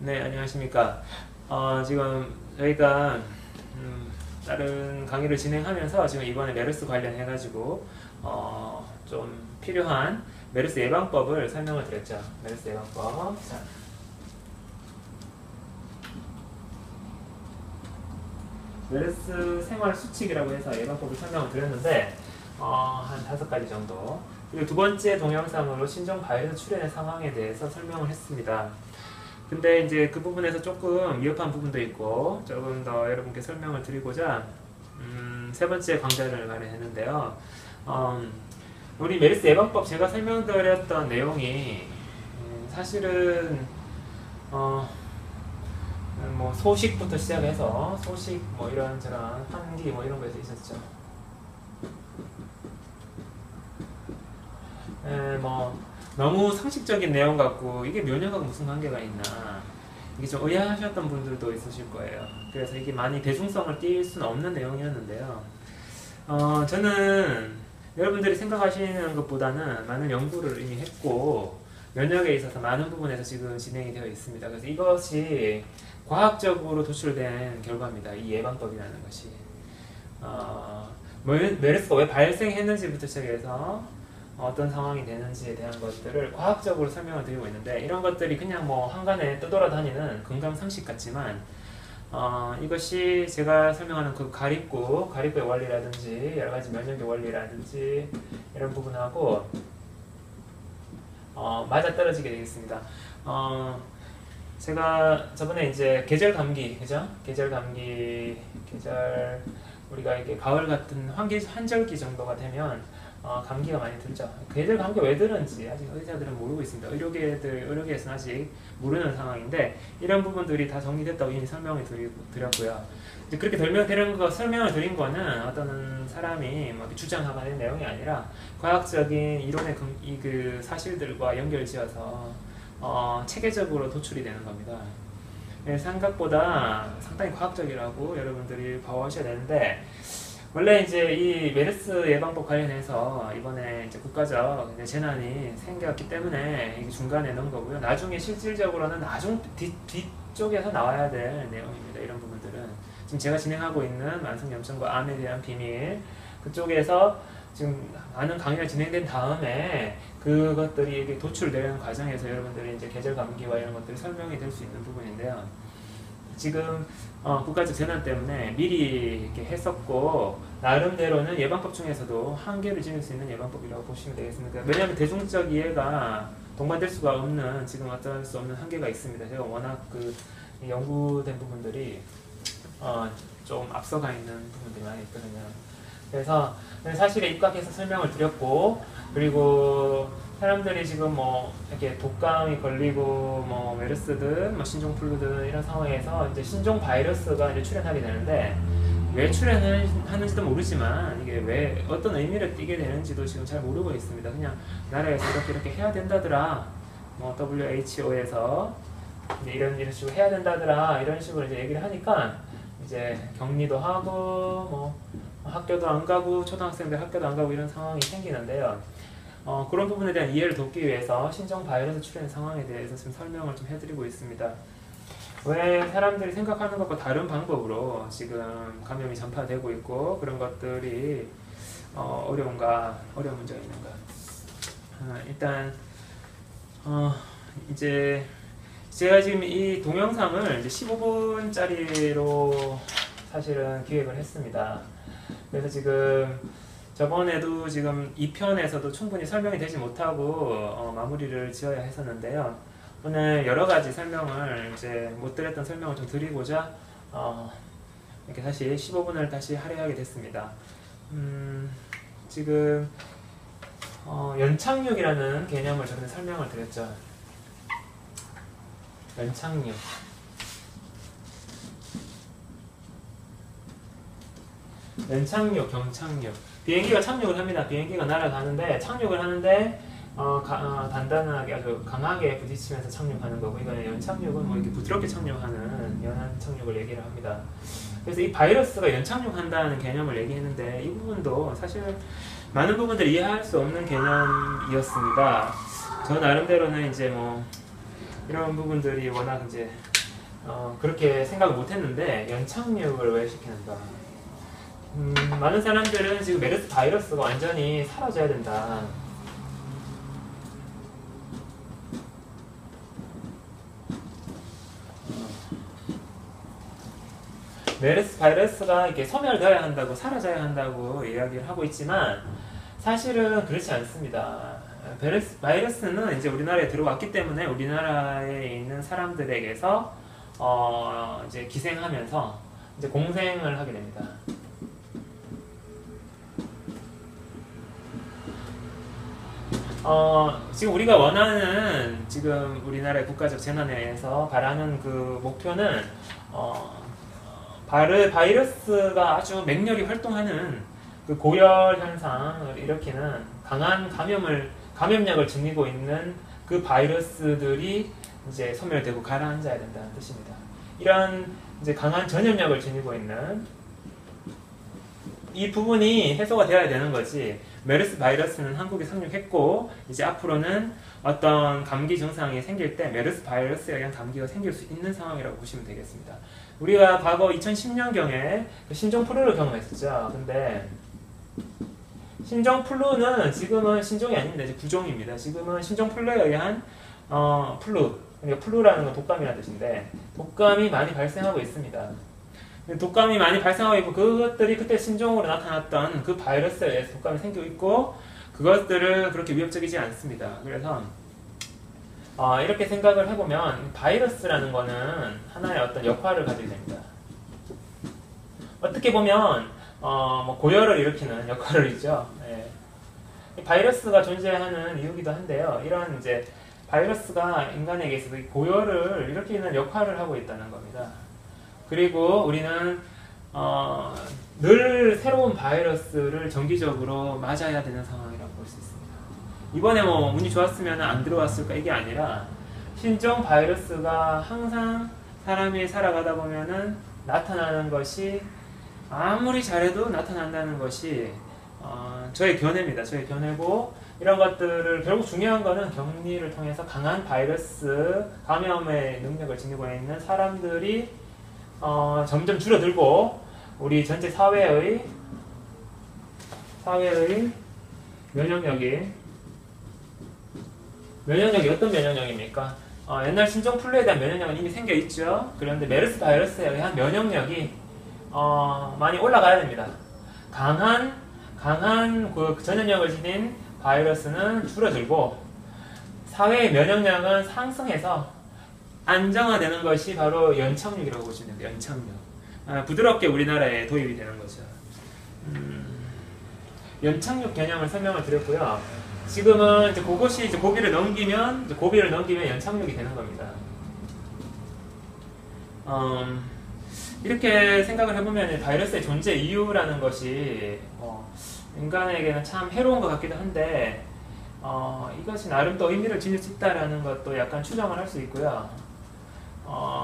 네, 안녕하십니까. 지금 저희가 다른 강의를 진행하면서 지금 이번에 메르스 관련해가지고 좀 필요한 메르스 예방법을 설명을 드렸죠. 메르스 예방법. 자, 메르스 생활 수칙이라고 해서 예방법을 설명을 드렸는데 한 5가지 정도. 그리고 두 번째 동영상으로 신종 바이러스 출현의 상황에 대해서 설명을 했습니다. 근데 이제 그 부분에서 조금 위협한 부분도 있고 조금 더 여러분께 설명을 드리고자 세 번째 강좌를 마련했는데요. 우리 메르스 예방법 제가 설명드렸던 내용이 사실은 뭐 소식부터 시작해서 소식 뭐 이런저런 환기 뭐 이런 거에서 있었죠. 뭐 너무 상식적인 내용 같고 이게 면역하고 무슨 관계가 있나 이게 좀 의아하셨던 분들도 있으실 거예요. 그래서 이게 많이 대중성을 띌 수는 없는 내용이었는데요. 저는 여러분들이 생각하시는 것보다는 많은 연구를 이미 했고 면역에 있어서 많은 부분에서 지금 진행이 되어 있습니다. 그래서 이것이 과학적으로 도출된 결과입니다. 이 예방법이라는 것이 메르스가 왜 발생했는지부터 시작해서 어떤 상황이 되는지에 대한 것들을 과학적으로 설명을 드리고 있는데 이런 것들이 그냥 뭐 한간에 떠돌아다니는 건강 상식 같지만 이것이 제가 설명하는 그 가립구의 원리라든지 여러가지 면역의 원리라든지 이런 부분하고 맞아떨어지게 되겠습니다. 제가 저번에 이제 계절 감기, 그죠? 우리가 이게 가을 같은 환절기 정도가 되면 감기가 많이 들죠. 계절 감기가 왜 드는지 아직 의사들은 모르고 있습니다. 의료계에서는 아직 모르는 상황인데 이런 부분들이 다 정리됐다고 이미 설명을 드렸고요. 이제 그렇게 되는 거 설명을 드린 거는 어떤 사람이 뭐 주장하는 내용이 아니라 과학적인 이론의 그 사실들과 연결지어서 체계적으로 도출이 되는 겁니다. 생각보다 상당히 과학적이라고 여러분들이 봐오셔야 되는데 원래 이제 이 메르스 예방법 관련해서 이번에 이제 국가적 재난이 생겼기 때문에 이게 중간에 넣은 거고요. 나중에 실질적으로는 뒤쪽에서 나와야 될 내용입니다. 이런 부분들은 지금 제가 진행하고 있는 만성염증과 암에 대한 비밀 그쪽에서 지금 많은 강의가 진행된 다음에 그것들이 이게 도출되는 과정에서 여러분들이 이제 계절 감기와 이런 것들이 설명이 될 수 있는 부분인데요. 지금 국가적 재난 때문에 미리 이렇게 했었고 나름대로는 예방법 중에서도 한계를 지닐 수 있는 예방법이라고 보시면 되겠습니다. 왜냐하면 대중적 이해가 동반될 수가 없는 지금 어쩔 수 없는 한계가 있습니다. 제가 워낙 그 연구된 부분들이 좀 앞서가 있는 부분들이 많이 있거든요. 그래서 사실에 입각해서 설명을 드렸고 그리고 사람들이 지금 뭐 이렇게 독감이 걸리고 뭐 메르스든 뭐 신종플루든 이런 상황에서 이제 신종 바이러스가 이제 출현하게 되는데 왜 출현하는지도 모르지만 이게 왜 어떤 의미를 띠게 되는지도 지금 잘 모르고 있습니다. 그냥 나라에서 이렇게 해야 된다더라. 뭐 WHO에서 이런 식으로 해야 된다더라. 이런 식으로 이제 얘기를 하니까 이제 격리도 하고 뭐 학교도 안 가고 초등학생들 학교도 안 가고 이런 상황이 생기는데요. 그런 부분에 대한 이해를 돕기 위해서 신종 바이러스 출현 상황에 대해서 지금 설명을 좀 해드리고 있습니다. 왜 사람들이 생각하는 것과 다른 방법으로 지금 감염이 전파되고 있고 그런 것들이 어려운 문제가 있는가? 일단 이제 제가 지금 이 동영상을 이제 15분짜리로 사실은 기획을 했습니다. 그래서 지금 저번에도 지금 2편에서도 충분히 설명이 되지 못하고 마무리를 지어야 했었는데요. 오늘 여러가지 설명을 이제 못 드렸던 설명을 좀 드리고자 이렇게 다시 15분을 다시 할애하게 됐습니다. 지금 연착륙이라는 개념을 저번에 설명을 드렸죠. 연착륙. 연착륙, 경착륙. 비행기가 착륙을 합니다. 비행기가 날아가는데 착륙을 하는데 단단하게 아주 강하게 부딪히면서 착륙하는 거고 이거는 연착륙은 뭐 이렇게 부드럽게 착륙하는 연착륙을 얘기를 합니다. 그래서 이 바이러스가 연착륙한다는 개념을 얘기했는데 이 부분도 사실 많은 부분들을 이해할 수 없는 개념이었습니다. 저 나름대로는 이제 뭐 이런 부분들이 워낙 이제 그렇게 생각을 못했는데 연착륙을 왜 시키는가? 많은 사람들은 지금 메르스 바이러스가 완전히 사라져야 된다. 메르스 바이러스가 이렇게 소멸되어야 한다고, 사라져야 한다고 이야기를 하고 있지만 사실은 그렇지 않습니다. 바이러스는 이제 우리나라에 들어왔기 때문에 우리나라에 있는 사람들에게서 이제 기생하면서 이제 공생을 하게 됩니다. 지금 우리가 원하는, 지금 우리나라의 국가적 재난에서 바라는 그 목표는 바이러스가 아주 맹렬히 활동하는 그 고열 현상을 일으키는 강한 감염력을 지니고 있는 그 바이러스들이 이제 소멸되고 가라앉아야 된다는 뜻입니다. 이런 이제 강한 전염력을 지니고 있는 이 부분이 해소가 되어야 되는 거지. 메르스 바이러스는 한국에 상륙했고 이제 앞으로는 어떤 감기 증상이 생길 때 메르스 바이러스에 의한 감기가 생길 수 있는 상황이라고 보시면 되겠습니다. 우리가 과거 2010년경에 신종플루를 경험했었죠. 근데 신종플루는 지금은 신종이 아닙니다. 이제 구종입니다. 지금은 신종플루에 의한 플루, 그러니까 플루라는 건 독감이라는 뜻인데 독감이 많이 발생하고 있습니다. 독감이 많이 발생하고 있고 그것들이 그때 신종으로 나타났던 그 바이러스에 의해서 독감이 생기고 있고 그것들을 그렇게 위협적이지 않습니다. 그래서 이렇게 생각을 해보면 바이러스라는 거는 하나의 어떤 역할을 가지게 됩니다. 어떻게 보면 뭐 고열을 일으키는 역할을 있죠. 예. 바이러스가 존재하는 이유기도 한데요. 이런 이제 바이러스가 인간에게 있어서 고열을 일으키는 역할을 하고 있다는 겁니다. 그리고 우리는 늘 새로운 바이러스를 정기적으로 맞아야 되는 상황이라고 볼 수 있습니다. 이번에 뭐 운이 좋았으면 안 들어왔을까 이게 아니라 신종 바이러스가 항상 사람이 살아가다 보면은 나타나는 것이 아무리 잘해도 나타난다는 것이 저의 견해입니다. 저의 견해고 이런 것들을 결국 중요한 거는 격리를 통해서 강한 바이러스 감염의 능력을 지니고 있는 사람들이 점점 줄어들고 우리 전체 사회의 면역력이 어떤 면역력입니까? 옛날 신종플루에 대한 면역력은 이미 생겨 있죠. 그런데 메르스 바이러스에 의한 면역력이 많이 올라가야 됩니다. 강한 그 전염력을 지닌 바이러스는 줄어들고 사회의 면역력은 상승해서 안정화되는 것이 바로 연착륙이라고 보시면 됩니다. 연착륙. 부드럽게 우리나라에 도입이 되는 거죠. 연착륙 개념을 설명을 드렸고요. 지금은 이제 그것이 이제 고비를 넘기면 연착륙이 되는 겁니다. 이렇게 생각을 해보면 바이러스의 존재 이유라는 것이 인간에게는 참 해로운 것 같기도 한데 이것이 나름 또 의미를 지닐 수 있다라는 것도 약간 추정을 할 수 있고요.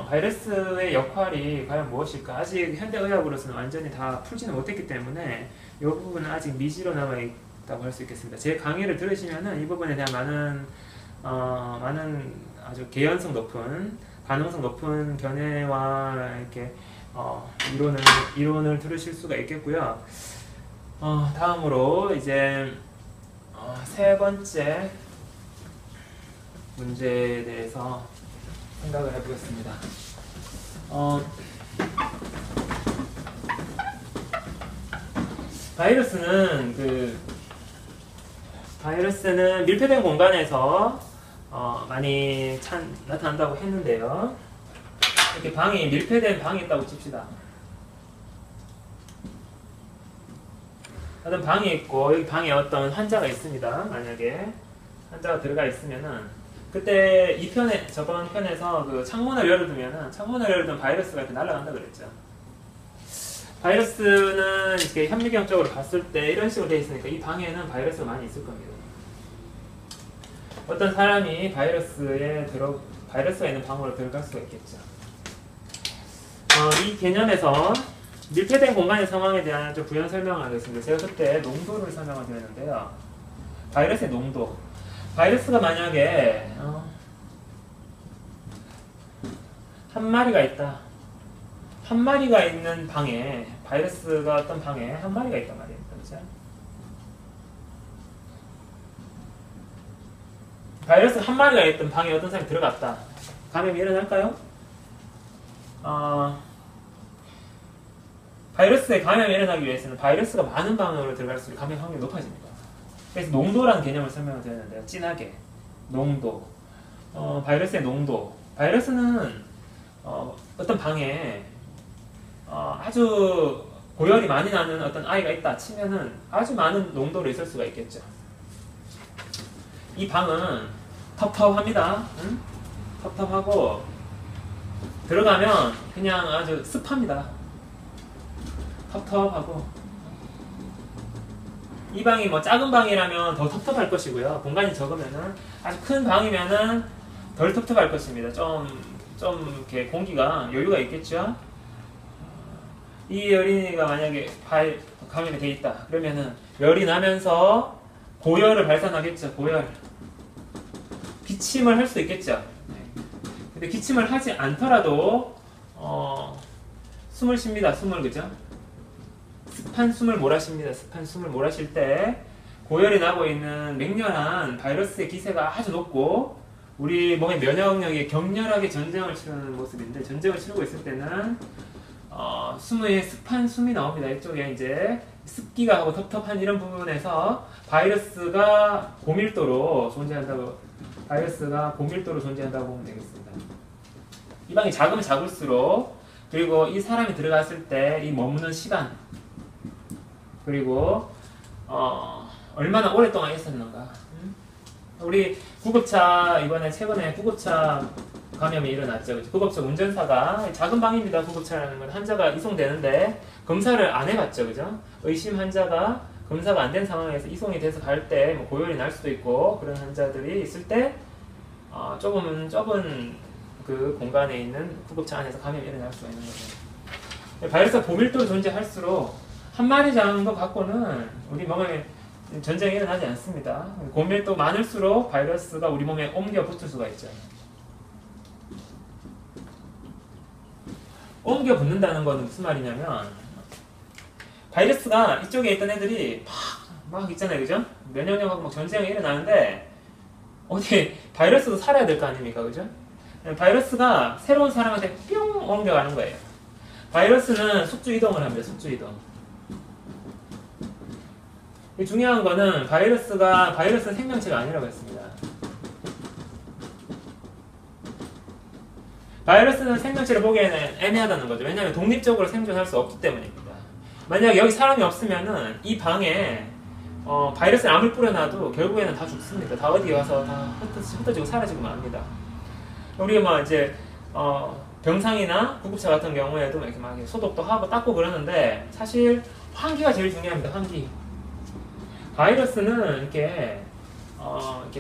바이러스의 역할이 과연 무엇일까? 아직 현대의학으로서는 완전히 다 풀지는 못했기 때문에 이 부분은 아직 미지로 남아있다고 할 수 있겠습니다. 제 강의를 들으시면은 이 부분에 대한 많은 아주 개연성 높은, 가능성 높은 견해와 이렇게 이론을 들으실 수가 있겠고요. 다음으로 이제 세 번째 문제에 대해서 생각을 해보겠습니다. 바이러스는 밀폐된 공간에서 많이 나타난다고 했는데요. 이렇게 밀폐된 방이 있다고 칩시다. 어떤 방이 있고 여기 방에 어떤 환자가 있습니다. 만약에 환자가 들어가 있으면은 그때 저번 편에서 그 창문을 열어두면 바이러스가 이렇게 날아간다 그랬죠. 바이러스는 이렇게 현미경적으로 봤을 때 이런 식으로 되어 있으니까 이 방에는 바이러스가 많이 있을 겁니다. 어떤 사람이 바이러스가 있는 방으로 들어갈 수가 있겠죠. 이 개념에서 밀폐된 공간의 상황에 대한 좀 부연 설명을 하겠습니다. 제가 그때 농도를 설명을 드렸는데요. 바이러스의 농도. 바이러스가 만약에 한 마리가 있다. 한 마리가 있는 방에, 바이러스가 어떤 방에 한 마리가 있단 말입니다. 그죠? 바이러스 한 마리가 있던 방에 어떤 사람이 들어갔다. 감염이 일어날까요? 바이러스에 감염이 일어나기 위해서는 바이러스가 많은 방으로 들어갈수록 감염 확률이 높아집니다. 그래서 농도라는 개념을 설명을 드렸는데요. 진하게. 농도. 바이러스의 농도. 바이러스는 어떤 방에 아주 고열이 많이 나는 어떤 아이가 있다 치면은 아주 많은 농도로 있을 수가 있겠죠. 이 방은 텁텁합니다. 응? 텁텁하고 들어가면 그냥 아주 습합니다. 텁텁하고 이 방이 뭐 작은 방이라면 더 텁텁할 것이고요. 공간이 적으면은 아주 큰 방이면은 덜 텁텁할 것입니다. 좀 이렇게 공기가 여유가 있겠죠. 이 어린이가 만약에 감염이 돼 있다. 그러면은 열이 나면서 고열을 발산하겠죠. 고열. 기침을 할 수 있겠죠. 근데 기침을 하지 않더라도 숨을 쉽니다. 숨을 그죠? 습한 숨을 몰아쉽니다. 습한 숨을 몰아쉴 때 고열이 나고 있는 맹렬한 바이러스의 기세가 아주 높고 우리 몸의 면역력이 격렬하게 전쟁을 치르는 모습인데 전쟁을 치르고 있을 때는 숨의 습한 숨이 나옵니다. 이쪽에 이제 습기가 하고 텁텁한 이런 부분에서 바이러스가 고밀도로 존재한다고 보면 되겠습니다. 이 방이 작으면 작을수록 그리고 이 사람이 들어갔을 때 이 머무는 시간 그리고 얼마나 오랫동안 있었는가. 우리 구급차 이번에 최근에 구급차 감염이 일어났죠. 구급차 운전사가 작은 방입니다. 구급차라는 건 환자가 이송되는데 검사를 안 해봤죠. 그죠? 의심 환자가 검사가 안 된 상황에서 이송이 돼서 갈 때 뭐 고열이 날 수도 있고 그런 환자들이 있을 때 좁은 그 공간에 있는 구급차 안에서 감염이 일어날 수가 있는 거죠. 바이러스가 고밀도로 존재할수록 한 마리 잡은 것 갖고는 우리 몸에 전쟁이 일어나지 않습니다. 고밀도 많을수록 바이러스가 우리 몸에 옮겨 붙을 수가 있죠. 옮겨 붙는다는 건 무슨 말이냐면 바이러스가 이쪽에 있던 애들이 막 있잖아요. 그죠? 면역력하고 막 전쟁이 일어나는데 어디 바이러스도 살아야 될 거 아닙니까? 그죠? 바이러스가 새로운 사람한테 뿅 옮겨가는 거예요. 바이러스는 숙주 이동을 합니다. 숙주 이동. 중요한 거는 바이러스는 생명체가 아니라고 했습니다. 바이러스는 생명체를 보기에는 애매하다는 거죠. 왜냐하면 독립적으로 생존할 수 없기 때문입니다. 만약 여기 사람이 없으면은 이 방에 바이러스를 아무리 뿌려놔도 결국에는 다 죽습니다. 다 어디 가서 다 흩어지고 사라지고 맙니다. 우리가 뭐 이제 병상이나 구급차 같은 경우에도 이렇게 막 소독도 하고 닦고 그러는데 사실 환기가 제일 중요합니다. 환기. 바이러스는 이렇게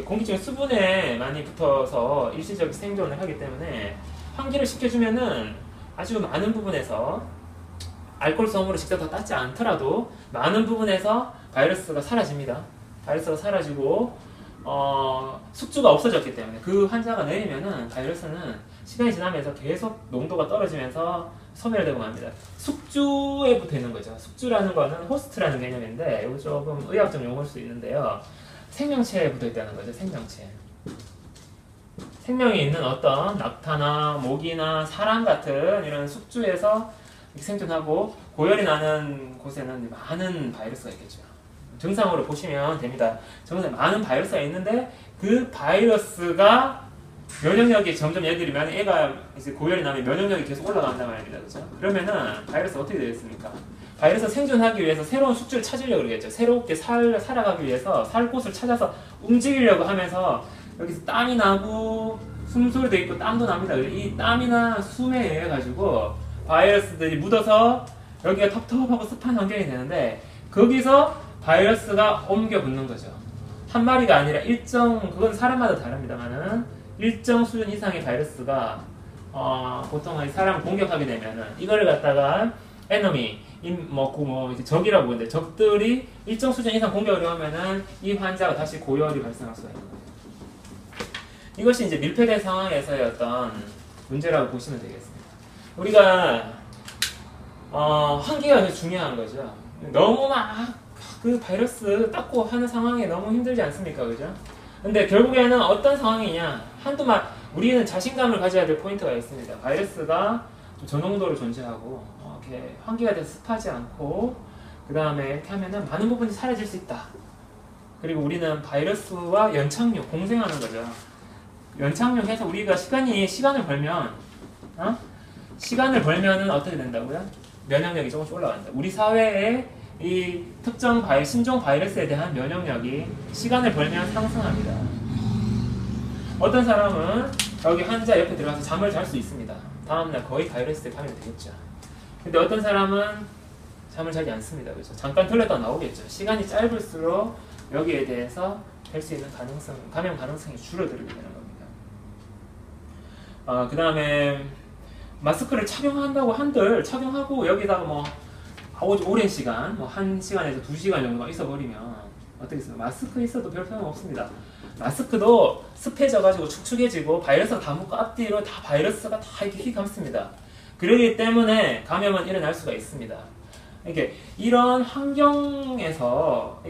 공기중에 수분에 많이 붙어서 일시적 생존을 하기 때문에 환기를 시켜주면은 아주 많은 부분에서 알코올성으로 직접 다 닦지 않더라도 많은 부분에서 바이러스가 사라집니다. 바이러스가 사라지고 숙주가 없어졌기 때문에 그 환자가 내리면은 바이러스는 시간이 지나면서 계속 농도가 떨어지면서 소멸되고 맙니다. 숙주에 붙어 있는 거죠. 숙주라는 거는 호스트라는 개념인데 이거 조금 의학적 용어일 수 있는데요. 생명체에 붙어 있다는 거죠. 생명체. 생명이 있는 어떤 낙타나 모기나 사람 같은 이런 숙주에서 생존하고 고열이 나는 곳에는 많은 바이러스가 있겠죠. 증상으로 보시면 됩니다. 정말 많은 바이러스가 있는데 그 바이러스가 면역력이 점점 애가 이제 고열이 나면 면역력이 계속 올라간단 말입니다. 그죠? 그러면은 바이러스 어떻게 되겠습니까? 바이러스 생존하기 위해서 새로운 숙주를 찾으려고 그러겠죠. 새롭게 살아가기 위해서 살 곳을 찾아서 움직이려고 하면서 여기서 땀이 나고 숨소리도 있고 땀도 납니다. 이 땀이나 숨에 의해 가지고 바이러스들이 묻어서 여기가 텁텁하고 습한 환경이 되는데 거기서 바이러스가 옮겨 붙는 거죠. 한 마리가 아니라 그건 사람마다 다릅니다만은 일정 수준 이상의 바이러스가 보통 사람을 공격하게 되면은 이거를 갖다가 에너미, 이제 적이라고 보는데 적들이 일정 수준 이상 공격을 하면은 이 환자가 다시 고열이 발생할 수가 있는 거예요. 이것이 이제 밀폐된 상황에서의 어떤 문제라고 보시면 되겠습니다. 우리가 환기가 중요한 거죠. 너무 막 그 바이러스 닦고 하는 상황이 너무 힘들지 않습니까? 그죠? 근데 결국에는 어떤 상황이냐, 우리는 자신감을 가져야 될 포인트가 있습니다. 바이러스가 좀 저농도로 존재하고 이렇게 환기가 돼서 습하지 않고 그 다음에 이렇게 하면은 많은 부분이 사라질 수 있다. 그리고 우리는 바이러스와 연착륙, 공생하는 거죠. 연착륙해서 우리가 시간을 벌면 시간을 벌면은 어떻게 된다고요? 면역력이 조금씩 올라간다. 우리 사회에 이 특정 신종 바이러스에 대한 면역력이 시간을 벌면 상승합니다. 어떤 사람은 여기 환자 옆에 들어가서 잠을 잘 수 있습니다. 다음날 거의 바이러스에 감염이 되겠죠. 근데 어떤 사람은 잠을 자지 않습니다. 그렇죠? 잠깐 틀렸다 나오겠죠. 시간이 짧을수록 여기에 대해서 될 수 있는 감염 가능성이 줄어들게 되는 겁니다. 그 다음에 마스크를 착용한다고 한들 착용하고 여기다가 뭐 아주 오랜 시간, 뭐 1시간에서 2시간 정도 있어버리면 어떻게 있어요? 마스크 있어도 별 소용 없습니다. 마스크도 습해져가지고 축축해지고 바이러스가 다 묻고 앞뒤로 다 바이러스가 다 이렇게 휘감습니다. 그러기 때문에 감염은 일어날 수가 있습니다. 이게 이런 환경에서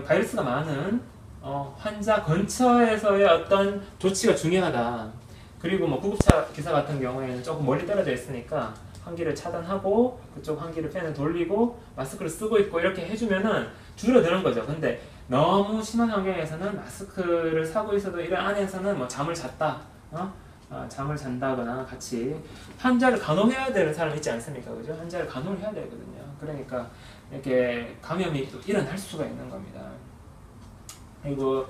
바이러스가 많은 환자 근처에서의 어떤 조치가 중요하다. 그리고 뭐 구급차 기사 같은 경우에는 조금 멀리 떨어져 있으니까 환기를 차단하고 그쪽 환기를 팬을 돌리고 마스크를 쓰고 있고 이렇게 해주면은 줄어드는 거죠. 근데 너무 심한 환경에서는 마스크를 사고 있어도 이런 안에서는 뭐 잠을 잤다, 잠을 잔다거나 같이 환자를 간호해야 되는 사람 있지 않습니까? 그죠? 환자를 간호를 해야 되거든요. 그러니까 이렇게 감염이 또 일어날 수가 있는 겁니다. 그리고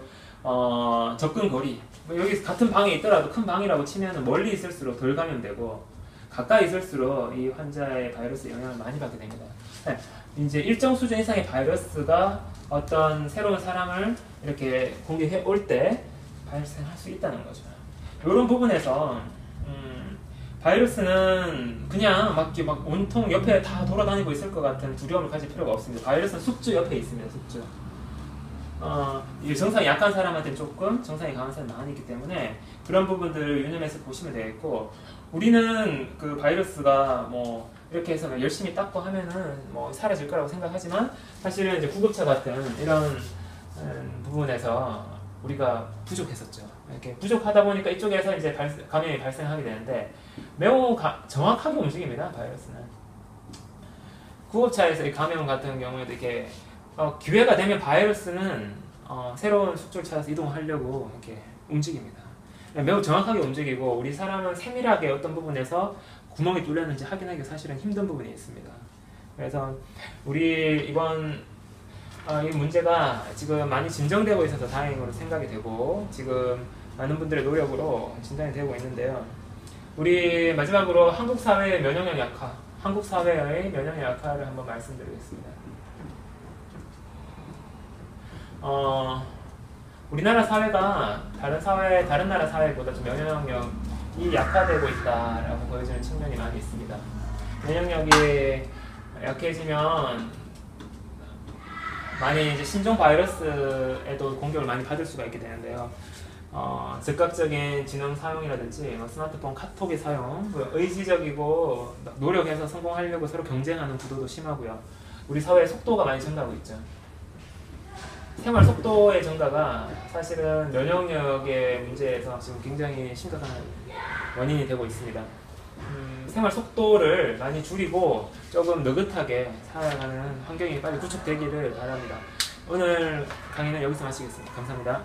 접근 거리, 여기 같은 방에 있더라도 큰 방이라고 치면 멀리 있을수록 덜 감염되고 가까이 있을수록 이 환자의 바이러스 영향을 많이 받게 됩니다. 이제 일정 수준 이상의 바이러스가 어떤 새로운 사람을 이렇게 공격해 올 때 발생할 수 있다는 거죠. 이런 부분에서 바이러스는 그냥 막 온통 옆에 다 돌아다니고 있을 것 같은 두려움을 가질 필요가 없습니다. 바이러스는 숙주 옆에 있습니다. 숙주. 이게 정상이 약한 사람한테 조금, 정상이 강한 사람이 많이 있기 때문에 그런 부분들을 유념해서 보시면 되겠고, 우리는 그 바이러스가 뭐 이렇게 해서 열심히 닦고 하면은 뭐 사라질 거라고 생각하지만 사실은 이제 구급차 같은 이런 부분에서 우리가 부족했었죠. 이렇게 부족하다 보니까 이쪽에서 이제 감염이 발생하게 되는데 매우 정확하게 움직입니다. 바이러스는. 구급차에서 이 감염 같은 경우에도 이렇게 기회가 되면 바이러스는 새로운 숙소를 찾아서 이동하려고 이렇게 움직입니다. 매우 정확하게 움직이고 우리 사람은 세밀하게 어떤 부분에서 구멍이 뚫렸는지 확인하기 사실은 힘든 부분이 있습니다. 그래서 우리 이번 이 문제가 지금 많이 진정되고 있어서 다행으로 생각이 되고 지금 많은 분들의 노력으로 진단이 되고 있는데요. 우리 마지막으로 한국 사회의 면역력 약화, 한국 사회의 면역력 약화를 한번 말씀드리겠습니다. 우리나라 사회가 다른 나라 사회보다 좀 면역력이 약화되고 있다라고 보여지는 측면이 많이 있습니다. 면역력이 약해지면 많이 이제 신종 바이러스에도 공격을 많이 받을 수가 있게 되는데요. 즉각적인 지능 사용이라든지 스마트폰 카톡의 사용, 의지적이고 노력해서 성공하려고 서로 경쟁하는 구도도 심하고요. 우리 사회의 속도가 많이 증가하고 있죠. 생활 속도의 증가가 사실은 면역력의 문제에서 지금 굉장히 심각한 원인이 되고 있습니다. 생활 속도를 많이 줄이고 조금 느긋하게 살아가는 환경이 빨리 구축되기를 바랍니다. 오늘 강의는 여기서 마치겠습니다. 감사합니다.